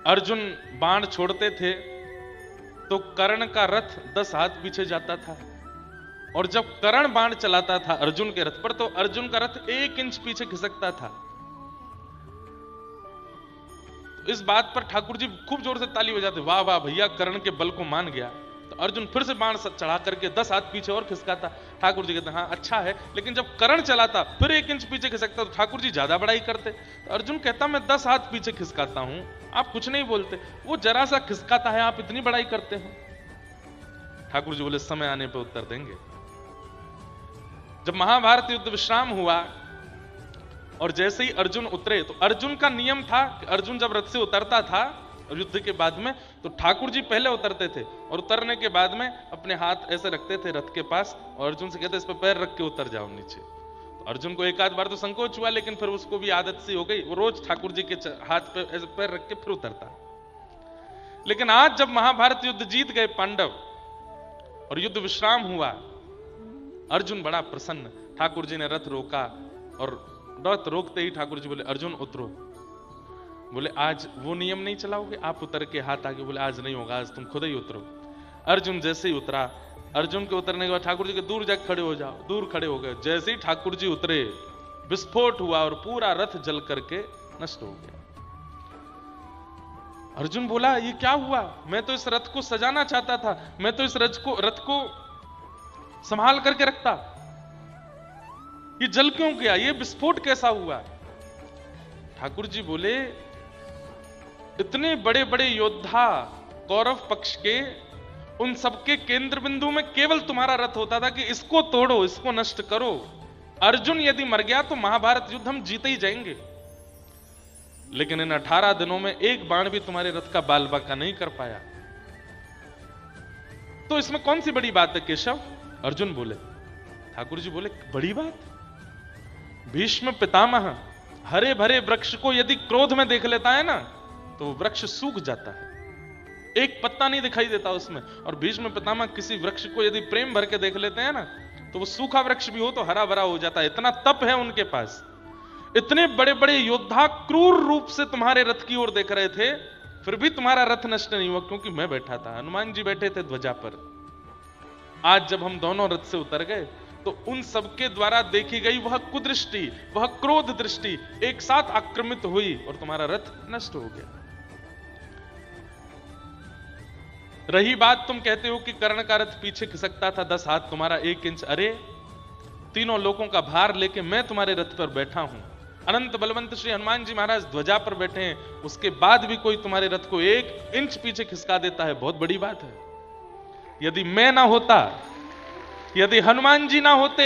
अर्जुन बाण छोड़ते थे तो कर्ण का रथ 10 हाथ पीछे जाता था, और जब कर्ण बाण चलाता था अर्जुन के रथ पर तो अर्जुन का रथ 1 इंच पीछे खिसकता था। तो इस बात पर ठाकुर जी खूब जोर से ताली बजाते, वाह वाह भैया, कर्ण के बल को मान गया। तो अर्जुन फिर से बाण चढ़ा करके 10 हाथ पीछे और खिसकाता। ठाकुर जी कहते हाँ अच्छा है, लेकिन जब कर्ण चलाता फिर 1 इंच पीछे खिसकता तो ठाकुर जी ज्यादा बड़ाई करते। तो अर्जुन कहता मैं 10 हाथ पीछे खिसकाता हूं, आप कुछ नहीं बोलते, वो जरा सा खिसकाता है, आप इतनी बड़ाई करते हैं। ठाकुर जी बोले समय आने पर उत्तर देंगे। जब महाभारत युद्ध विश्राम हुआ और जैसे ही अर्जुन उतरे, तो अर्जुन का नियम था कि अर्जुन जब रथ से उतरता था युद्ध के बाद में, तो ठाकुर जी पहले उतरते थे और उतरने के बाद में अपने हाथ ऐसे रखते थे रथ के पास और अर्जुन से कहते इस पर पैर रख के उतर जाओ नीचे। तो अर्जुन को एक आध बार तो संकोच हुआ, लेकिन फिर उसको भी आदत सी हो गई, वो रोज ठाकुर जी के हाथ पे ऐसे पैर रख के फिर उतरता। लेकिन आज जब महाभारत युद्ध जीत गए पांडव और युद्ध विश्राम हुआ, अर्जुन बड़ा प्रसन्न। ठाकुर जी ने रथ रोका और रथ रोकते ही ठाकुर जी बोले अर्जुन उतरो। बोले आज वो नियम नहीं चलाओगे, आप उतर के हाथ आगे, बोले आज नहीं होगा, आज तुम खुद ही उतरो। अर्जुन जैसे ही उतरा, अर्जुन के उतरने के बाद ठाकुर जी के दूर जाके खड़े हो जाओ, दूर खड़े हो गए। जैसे ही ठाकुर जी उतरे विस्फोट हुआ और पूरा रथ जल करके नष्ट हो गया। अर्जुन बोला ये क्या हुआ, मैं तो इस रथ को सजाना चाहता था, मैं तो इस रथ को संभाल करके रखता, ये जल क्यों गया, ये विस्फोट कैसा हुआ। ठाकुर जी बोले इतने बड़े बड़े योद्धा कौरव पक्ष के, उन सबके केंद्र बिंदु में केवल तुम्हारा रथ होता था कि इसको तोड़ो, इसको नष्ट करो। अर्जुन यदि मर गया तो महाभारत युद्ध हम जीते ही जाएंगे, लेकिन इन 18 दिनों में एक बाण भी तुम्हारे रथ का बाल बांका नहीं कर पाया, तो इसमें कौन सी बड़ी बात है केशव। अर्जुन बोले, ठाकुर जी बोले बड़ी बात, भीष्म पितामह हरे भरे वृक्ष को यदि क्रोध में देख लेता है ना तो वो वृक्ष सूख जाता है, एक पत्ता नहीं दिखाई देता उसमें। और भीष्म पितामह किसी वृक्ष को यदि प्रेम भर के देख लेते हैं ना तो वो सूखा वृक्ष भी हो तो हरा भरा हो जाता है, इतना तप है उनके पास। इतने बड़े बड़े योद्धा क्रूर रूप से तुम्हारे रथ की ओर देख रहे थे, फिर भी तुम्हारा रथ नष्ट नहीं हुआ, क्योंकि मैं बैठा था, हनुमान जी बैठे थे ध्वजा पर। आज जब हम दोनों रथ से उतर गए तो उन सबके द्वारा देखी गई वह कुदृष्टि, वह क्रोध दृष्टि एक साथ आक्रमित हुई और तुम्हारा रथ नष्ट हो गया। रही बात तुम कहते हो कि कर्ण का रथ पीछे खिसकता था 10 हाथ, तुम्हारा 1 इंच, अरे तीनों लोगों का भार लेके मैं तुम्हारे रथ पर बैठा हूं, अनंत बलवंत श्री हनुमान जी महाराज ध्वजा पर बैठे हैं, उसके बाद भी कोई तुम्हारे रथ को 1 इंच पीछे खिसका देता है, बहुत बड़ी बात है। यदि मैं ना होता, यदि हनुमान जी ना होते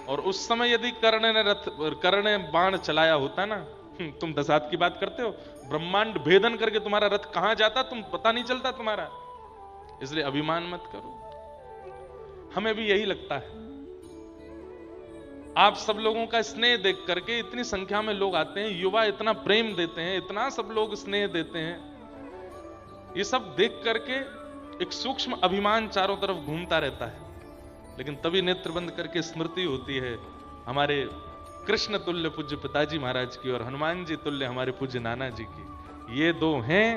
और उस समय यदि कर्ण ने बाण चलाया होता ना, तुम 10 हाथ की बात करते हो, ब्रह्मांड भेदन करके तुम्हारा रथ कहां जाता तुम पता नहीं चलता तुम्हारा। इसलिए अभिमान मत करो। हमें भी यही लगता है, आप सब लोगों का स्नेह देख करके, इतनी संख्या में लोग आते हैं, युवा इतना प्रेम देते हैं, इतना सब लोग स्नेह देते हैं, ये सब देख करके एक सूक्ष्म अभिमान चारों तरफ घूमता रहता है। लेकिन तभी नेत्र बंद करके स्मृति होती है हमारे कृष्ण तुल्य पूज्य पिताजी महाराज की और हनुमान जी तुल्य हमारे पूज्य नाना जी की। ये दो हैं